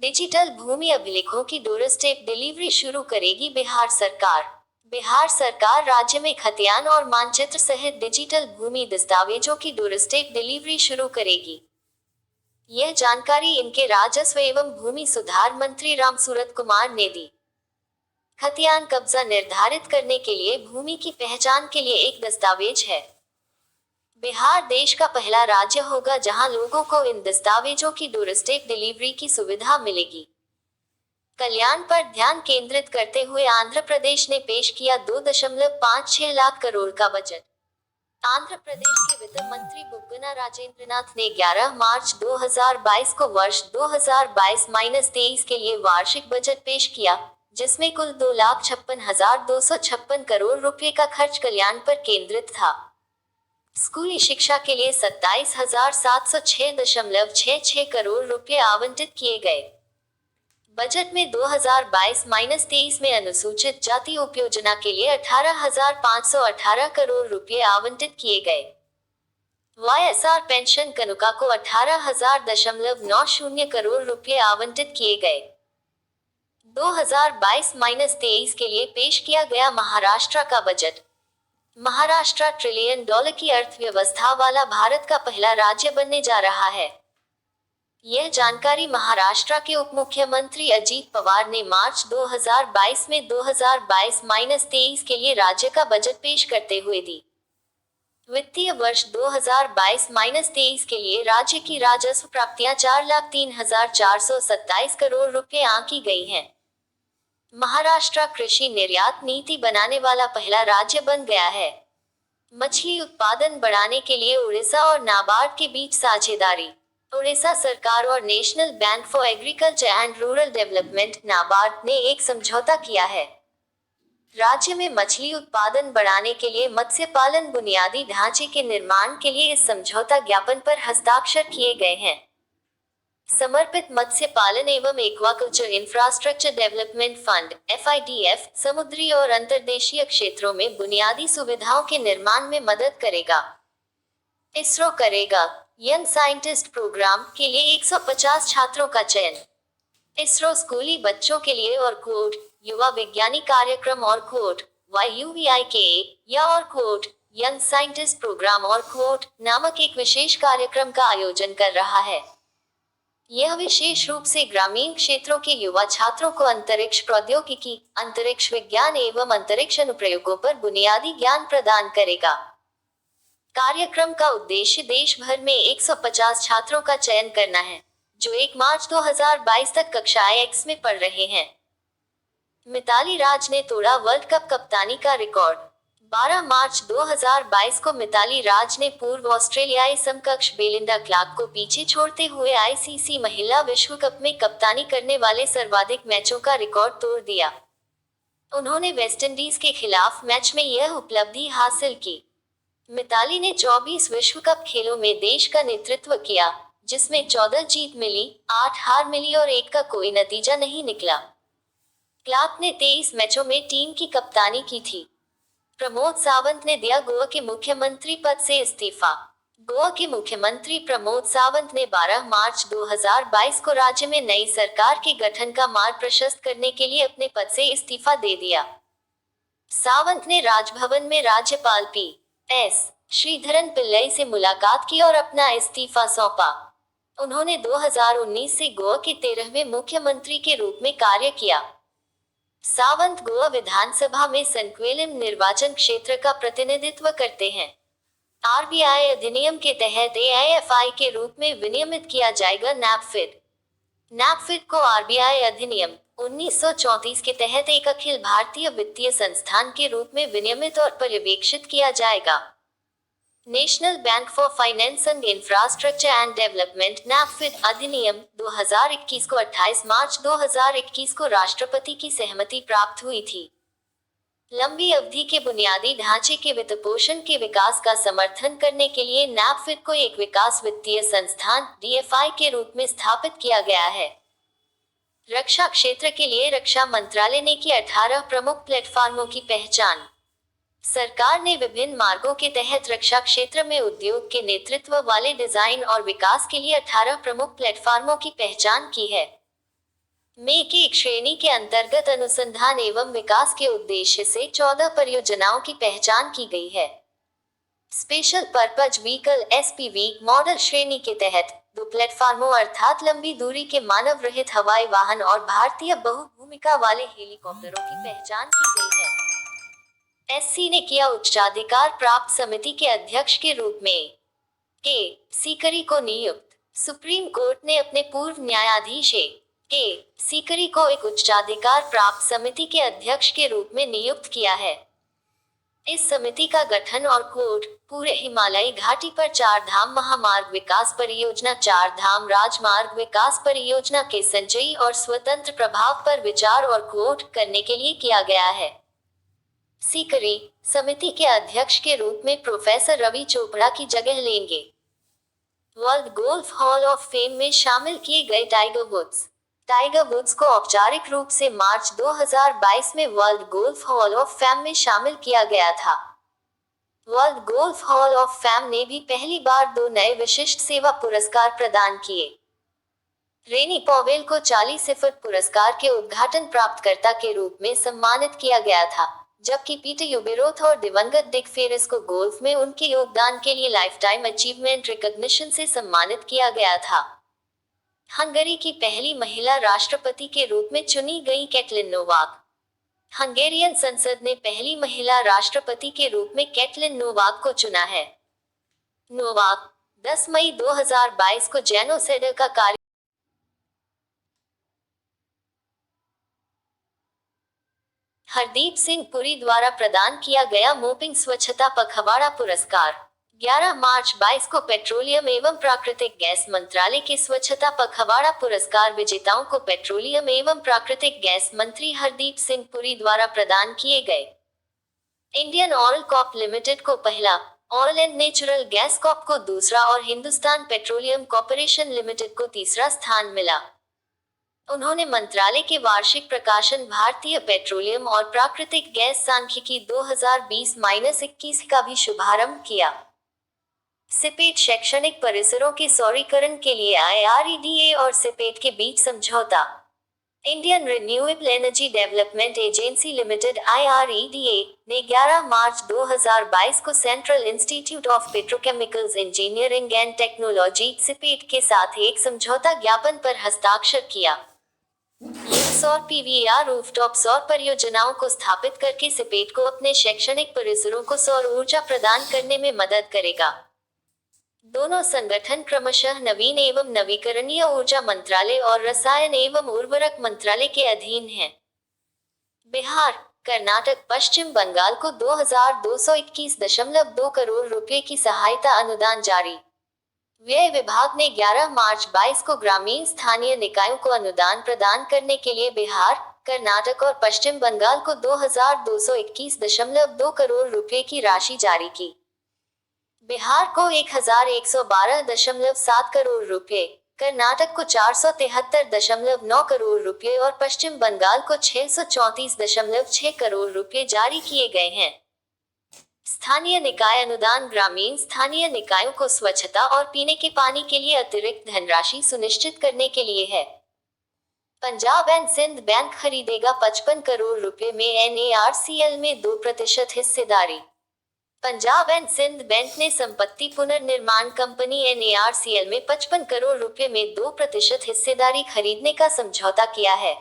Digital भूमि अभिलेखों की doorstep delivery शुरू करेगी बिहार सरकार। बिहार सरकार राज्य में खतियान और मानचित्र सहित डिजिटल भूमि दस्तावेजों की डोरस्टेप डिलीवरी शुरू करेगी। यह जानकारी इनके राजस्व एवं भूमि सुधार मंत्री रामसूरत कुमार ने दी। खतियान कब्जा निर्धारित करने के लिए भूमि की पहचान के लिए एक दस्तावेज है। बिहार देश का पहला राज्य होगा जहां लोगों को इन दस्तावेजों की डोरस्टेप डिलीवरी की सुविधा मिलेगी। कल्याण पर ध्यान केंद्रित करते हुए आंध्र प्रदेश ने पेश किया 2.56 लाख करोड़ का बजट। आंध्र प्रदेश के वित्त मंत्री बुग्गना राजेंद्रनाथ ने 11 मार्च 2022 को वर्ष 2022-23 के लिए वार्षिक बजट पेश किया, जिसमें कुल 2,56,256 करोड़ रुपए का खर्च कल्याण पर केंद्रित था। स्कूली शिक्षा के लिए 27,706.66 करोड़ रुपए आवंटित किए गए। बजट में 2022-23 में अनुसूचित जाति उपयोजना के लिए 18,518 करोड़ रुपए आवंटित किए गए। वाईएसआर पेंशन कनुका को 18,000.90 करोड़ रुपए आवंटित किए गए। 2022-23 के लिए पेश किया गया महाराष्ट्र का बजट। महाराष्ट्र $1 ट्रिलियन की अर्थव्यवस्था वाला भारत का पहला राज्य बनने जा रहा है। यह जानकारी महाराष्ट्र के उप मुख्यमंत्री अजीत पवार ने मार्च 2022 में 2022-23 के लिए राज्य का बजट पेश करते हुए दी। वित्तीय वर्ष 2022-23 के लिए राज्य की राजस्व प्राप्तियां 4,03,427 करोड़ रुपए आंकी गई हैं। महाराष्ट्र कृषि निर्यात नीति बनाने वाला पहला राज्य बन गया है। मछली उत्पादन बढ़ाने के लिए उड़ीसा और नाबार्ड के बीच साझेदारी। उड़ीसा सरकार और national bank for agriculture and rural development NABARD ने एक समझौता किया है। राज्य में मछली उत्पादन बढ़ाने के लिए मत्स्य पालन बुनियादी ढांचे के निर्माण के लिए इस समझौता ज्ञापन पर हस्ताक्षर किए गए हैं। समर्पित मत्स्य पालन एवं aquaculture infrastructure development fund (FIDF) समुद्री और अंतर्देशीय क्षेत्रों में बुनियादी सुविधाओं के निर्माण में मदद करेगा। इसरो करेगा यंग साइंटिस्ट प्रोग्राम के लिए 150 छात्रों का चयन। इसरो स्कूली बच्चों के लिए और कोड युवा विज्ञानी कार्यक्रम और कोड YUVIKA या और कोड यंग साइंटिस्ट प्रोग्राम और कोड नामक एक विशेष कार्यक्रम का आयोजन कर रहा है। यह विशेष रूप से ग्रामीण क्षेत्रों के युवा छात्रों को अंतरिक्ष प्रौद्योगिकी, अंतरिक्ष विज्ञान एवं अंतरिक्ष अनुप्रयोगों पर बुनियादी ज्ञान प्रदान करेगा। कार्यक्रम का उद्देश्य देश भर में 150 छात्रों का चयन करना है, जो 1 मार्च 2022 तक कक्षाएं X में पढ़ रहे हैं। मिताली राज ने तोड़ा वर्ल्ड कप कप्तानी का रिकॉर्ड। 12 मार्च 2022 को मिताली राज ने पूर्व ऑस्ट्रेलियाई समकक्ष बेलिंडा क्लार्क को पीछे छोड़ते हुए ICC महिला विश्व कप में कप्तानी करने वाले सर्वाधिक मैचों का रिकॉर्ड तोड़ दिया। उन्होंने वेस्टइंडीज के खिलाफ मैच में यह उपलब्धि हासिल की। मिताली ने 24 विश्व कप खेलों में देश का नेतृत्व किया, जिसमें 14 जीत मिली, 8 हार मिली और 1 का कोई नतीजा नहीं निकला। क्लार्क ने 23 मैचों में टीम की कप्तानी की थी। प्रमोद सावंत ने दिया गोवा के मुख्यमंत्री पद से इस्तीफा। गोवा के मुख्यमंत्री प्रमोद सावंत ने 12 मार्च 2022 को राज्य में नई सरकार के गठन का मार्ग प्रशस्त करने के लिए अपने पद से इस्तीफा दे दिया। सावंत ने राजभवन में राज्यपाल P.S. श्रीधरन पिल्लई से मुलाकात की और अपना इस्तीफा सौंपा। उन्होंने 2019 से गोवा के 13वें मुख्यमंत्री के रूप में कार्य किया। सावंत गोवा विधानसभा में संक्वेलम निर्वाचन क्षेत्र का प्रतिनिधित्व करते हैं। RBI अधिनियम के तहत AIFI के रूप में विनियमित किया जाएगा नैपफिड। नैपफिड को RBI अधिनियम 1934 के तहत एक अखिल भारतीय वित्तीय संस्थान के रूप में विनियमित और पर्यवेक्षित किया जाएगा। National bank for finance and infrastructure and development NaBFID अधिनियम 2021 को 28 मार्च 2021 को राष्ट्रपति की सहमति प्राप्त हुई थी। लंबी अवधि के बुनियादी ढांचे के वित्तपोषण के विकास का समर्थन करने के लिए नैपफिड को एक विकास वित्तीय संस्थान DFI के रूप में स्थापित किया गया है। रक्षा क्षेत्र के लिए रक्षा मंत्रालय ने की 18 प्रमुख प्लेटफार्मों की पहचान। सरकार ने विभिन्न मार्गों के तहत रक्षा क्षेत्र में उद्योग के नेतृत्व वाले डिजाइन और विकास के लिए 18 प्रमुख प्लेटफार्मों की पहचान की है। मेक एक श्रेणी के अंतर्गत अनुसंधान एवं विकास के उद्देश्य से 14 परियोजनाओं की पहचान की गई है। Special purpose vehicle SPV model श्रेणी के तहत 2 प्लेटफार्मों अर्थात लंबी दूरी के मानव रहित हवाई वाहन और भारतीय बहुभूमिका वाले हेलीकॉप्टरों की पहचान की गई है। एससी ने किया उच्चाधिकार प्राप्त समिति के अध्यक्ष के रूप में के सीकरी को नियुक्त। सुप्रीम कोर्ट ने अपने पूर्व न्यायाधीश के सीकरी को एक उच्चाधिकार प्राप्त समिति के अध्यक्ष के रूप में नियुक्त किया है। इस समिति का गठन और कोर्ट पूरे हिमालयी घाटी पर 4 धाम महामार्ग विकास परियोजना, 4 धाम राजमार्ग विकास परियोजना के संचयी और स्वतंत्र प्रभाव पर विचार और कोर्ट करने के लिए किया गया है। सीकरी समिति के अध्यक्ष के रूप में प्रोफेसर रवि चोपड़ा की जगह लेंगे। World golf hall of fame में शामिल किए गए टाइगर वुड्स को औपचारिक रूप से मार्च 2022 में world golf hall of fame में शामिल किया गया था। World golf hall of fame ने भी पहली बार 2 नए विशिष्ट सेवा पुरस्कार प्रदान किए। रेनी पॉवेल को 40 फुट पुरस्कार के उद्घाटन प्राप्तकर्ता के रूप में सम्मानित किया गया था, जबकि पीटर युबेरोथ और दिवंगत डिक फेरिस को गोल्फ में उनके योगदान के लिए लाइफटाइम अचीवमेंट रिकॉग्निशन से सम्मानित किया गया था। हंगरी की पहली महिला राष्ट्रपति के रूप में चुनी गई कैटलिन नोवाक। हंगेरियन संसद ने पहली महिला राष्ट्रपति के रूप में कैटलिन नोवाक को चुना है। नोवाक 10 मई 2022 को जेनोसाइड का कार्य हरदीप सिंह पुरी द्वारा प्रदान किया गया मोपिंग स्वच्छता पखवाड़ा पुरस्कार। 11 मार्च 22 को पेट्रोलियम एवं प्राकृतिक गैस मंत्रालय के स्वच्छता पखवाड़ा पुरस्कार विजेताओं को पेट्रोलियम एवं प्राकृतिक गैस मंत्री हरदीप सिंह पुरी द्वारा प्रदान किए गए। इंडियन ऑयल कॉर्प लिमिटेड को पहला, oil and natural gas Corp को दूसरा और हिंदुस्तान पेट्रोलियम कॉर्पोरेशन लिमिटेड को तीसरा स्थान मिला। उन्होंने मंत्रालय के वार्षिक प्रकाशन भारतीय पेट्रोलियम और प्राकृतिक गैस सांख्यिकी 2020-21 का भी शुभारंभ किया। सिपेट शैक्षणिक परिसरों के सौरीकरण के लिए IREDA और सिपेट के बीच समझौता। Indian renewable energy development agency limited IREDA ने 11 मार्च 2022 को central institute of petrochemicals engineering and technology CIPET के साथ एक समझौता ज्ञापन पर हस्ताक्षर किया। यह सौर PVR रूफटॉप सौर परियोजनाओं को स्थापित करके सिपेट को अपने शैक्षणिक परिसरों को सौर ऊर्जा प्रदान करने में मदद करेगा। दोनों संगठन क्रमशः नवीन एवं नवीकरणीय ऊर्जा मंत्रालय और रसायन एवं उर्वरक मंत्रालय के अधीन हैं। बिहार, कर्नाटक, पश्चिम बंगाल को 2221.2 करोड़ रुपए की सहायता अनुदान जारी। व्यय विभाग ने 11 मार्च 22 को ग्रामीण स्थानीय निकायों को अनुदान प्रदान करने के लिए बिहार, कर्नाटक और पश्चिम बंगाल को 2221.2 करोड़ रुपए की राशि जारी की। बिहार को 1112.7 करोड़ रुपए, कर्नाटक को 473.9 करोड़ रुपए और पश्चिम बंगाल को 634.6 करोड़ रुपए जारी किए गए हैं। स्थानीय निकाय अनुदान ग्रामीण स्थानीय निकायों को स्वच्छता और पीने के पानी के लिए अतिरिक्त धनराशि सुनिश्चित करने के लिए है। पंजाब एंड सिंध बैंक खरीदेगा 55 करोड़ रुपए में NARCL में 2% हिस्सेदारी। पंजाब एंड सिंध बैंक ने संपत्ति पुनर्निर्माण कंपनी NARCL में 55 करोड़ रुपए में 2% हिस्सेदारी खरीदने का समझौता किया है।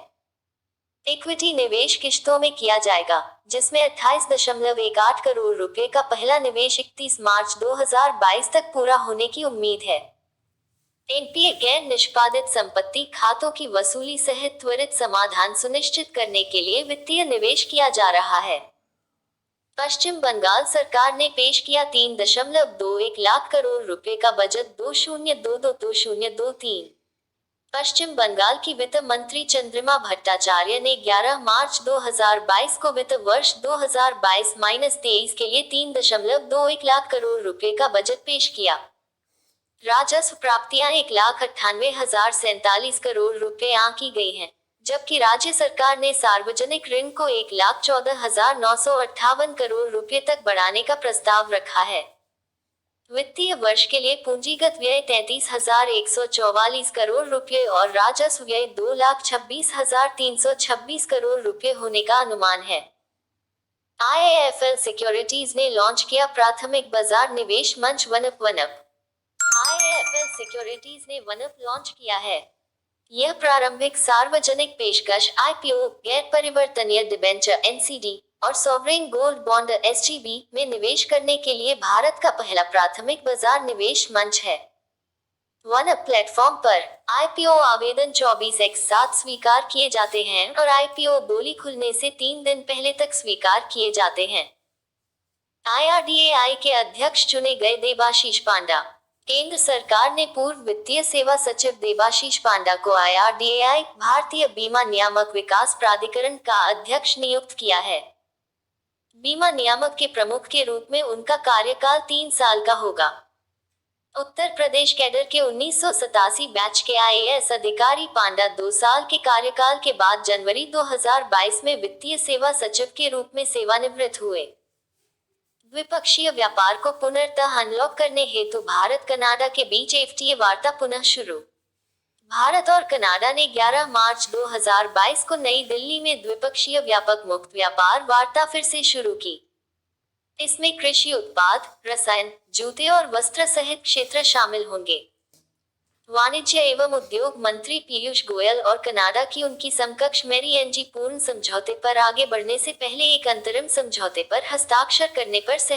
इक्विटी निवेश किश्तों में किया जाएगा, जिसमें 28.18 करोड़ रुपए का पहला निवेश 31 मार्च 2022 तक पूरा होने की उम्मीद है। NPA गैर निष्पादित संपत्ति खातों की वसूली सहित त्वरित समाधान सुनिश्चित करने के लिए वित्तीय निवेश किया जा रहा है। पश्चिम बंगाल सरकार ने पेश किया 3.21 लाख करोड़ रुपए का बजट 2022-2023। पश्चिम बंगाल की वित्त मंत्री चंद्रिमा भट्टाचार्य ने 11 मार्च 2022 को वित्त वर्ष 2022-23 के लिए 3.21 लाख करोड़ रुपए का बजट पेश किया। राजस्व प्राप्तियां 1,98,047 करोड़ रुपए आंकी गई हैं, जबकि राज्य सरकार ने सार्वजनिक ऋण को 1,14,958 करोड़ रुपए तक बढ़ाने का प्रस्ताव रखा है। वित्तीय वर्ष के लिए पूंजीगत व्यय 33,144 करोड़ रुपए और राजस्व व्यय 2,26,326 करोड़ रुपए होने का अनुमान है। IIFL सिक्योरिटीज ने लॉन्च किया प्राथमिक बाजार निवेश मंच वनअप। IIFL सिक्योरिटीज ने वनअप लॉन्च किया है। यह प्रारंभिक सार्वजनिक पेशकश IPO, गैर परिवर्तनीय डिबेंचर NCD और सॉवरेन गोल्ड बॉन्ड SGB में निवेश करने के लिए भारत का पहला प्राथमिक बाजार निवेश मंच है। वनअप प्लेटफॉर्म पर IPO आवेदन 24x7 स्वीकार किए जाते हैं और IPO बोली खुलने से 3 दिन पहले तक स्वीकार किए जाते हैं। IRDAI के अध्यक्ष चुने गए देबाशीष पांडा। केंद्र सरकार ने पूर्व वित्तीय सेवा सचिव देबाशीष पांडा को IRDAI भारतीय बीमा नियामक विकास प्राधिकरण का अध्यक्ष नियुक्त किया है। बीमा नियामक के प्रमुख के रूप में उनका कार्यकाल 3 साल का होगा। उत्तर प्रदेश कैडर के 1987 बैच के IAS अधिकारी पांडा 2 साल के कार्यकाल के बाद जनवरी 2022 में वित्तीय सेवा सचिव के रूप में सेवानिवृत्त हुए। द्विपक्षीय व्यापार को पुनर्तः अनलॉक करने हेतु भारत कनाडा के बीच FTA वार्ता पुनः शुरू। भारत और कनाडा ने 11 मार्च 2022 को नई दिल्ली में द्विपक्षीय व्यापक मुक्त व्यापार वार्ता फिर से शुरू की। इसमें कृषि उत्पाद, रसायन, जूते और वस्त्र सहित क्षेत्र शामिल होंगे। वाणिज्य एवं उद्योग मंत्री पीयूष गोयल और कनाडा की उनकी समकक्ष मैरी एनजी पूर्ण समझौते पर आगे बढ़ने से पहले एक अंतरिम समझौते पर हस्ताक्षर करने पर सहमति